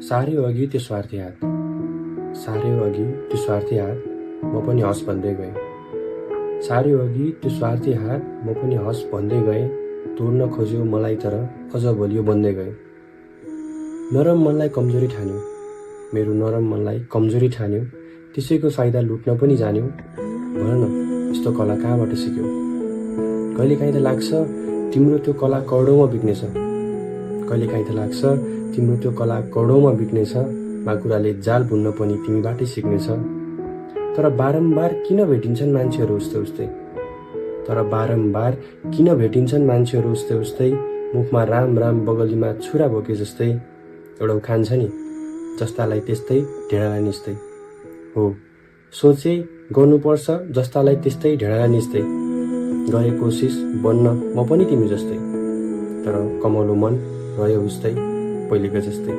सार्यो अघि त्यो स्वार्थी हात, सार्यो अघि त्यो स्वार्थी हात, म पनि हस् भन्दै गएँ। सार्यो अघि त्यो स्वार्थी हात, म पनि हस् भन्दै गएँ। तोड्न खोज्यो मलाई तर अझ बलियो बन्दै गएँ। नरम मनलाई कमजोरी ठान्यो, मेरो नरम मनलाई कमजोरी ठान्यो। त्यसैको फाइदा लुट्न पनि जान्यो। भन न, यस्तो कला कहाँबाट सिक्यौ? कहिलेकाहीँ त लाग्छ तिम्रो त्यो कला करोडौँमा बिक्नेछ। कहिलेकाहीँ त लाग्छ तिम्रो त्यो कला करोडौँमा बिक्नेछ। माकुराले जाल बुन्न पनि तिमीबाटै सिक्नेछ। तर बारम्बार किन भेटिन्छन् मान्छेहरू उस्तै उस्तै? तर बारम्बार किन भेटिन्छन् मान्छेहरू उस्तै उस्तै? मुखमा राम राम, बगलीमा छुरा बोके जस्तै। एउटा उखान छ नि, जस्तालाई त्यस्तै ढेँडालाई निस्तै। हो, सोचे गर्नुपर्छ जस्तालाई त्यस्तै ढेँडालाई निस्तै। गरे कोसिस बन्न म पनि तिमी जस्तै, तर कमलो मन रह्यो उस्तै पहिलेको जस्तै।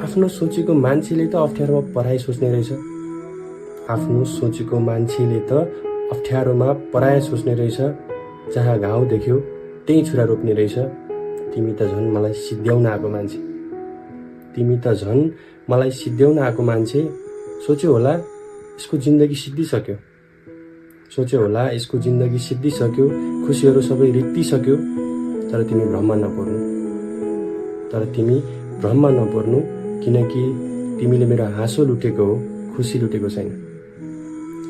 आफ्नो सोचेको मान्छेले त अप्ठ्यारोमा पराई सोच्ने रहेछ। आफ्नो सोचेको मान्छेले त अप्ठ्यारोमा पराय सोच्ने रहेछ। जहाँ घाउ देख्यो त्यही छुरा रोप्ने रहेछ। तिमी त झन् मलाई सिद्ध्याउन आएको मान्छे, तिमी त झन् मलाई सिद्ध्याउन आएको मान्छे। सोच्यो होला यसको जिन्दगी सिद्धिसक्यो, सोच्यो होला यसको जिन्दगी सिद्धिसक्यो, खुसीहरू सबै रित्तिसक्यो। तर तिमी भ्रममा नपर्नु, तर तिमी भ्रममा नपर्नु, किनकि तिमीले मेरो हाँसो लुटेको हो, खुसी लुटेको छैन।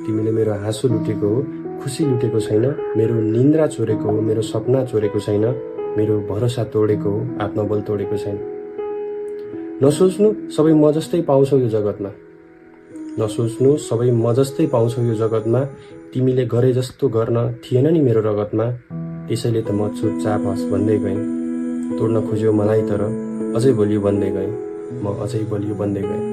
तिमीले मेरो हाँसो लुटेको हो, खुसी लुटेको छैन। मेरो निन्द्रा चोरेको हो, मेरो सपना चोरेको छैन। मेरो भरोसा तोडेको हो, आत्मबल तोडेको छैन। नसोच्नु सबै म जस्तै पाउँछौ यो जगतमा, नसोच्नु सबै म जस्तै पाउँछौ यो जगतमा। तिमीले गरे जस्तो गर्न थिएन नि मेरो रगतमा। त्यसैले त म चुपचाप हस् भन्दै गएँ। तोड्न खोज्यो मलाई तर अझै बलियो बन्दै गएँ, म अझै बलियो बन्दै गएँ।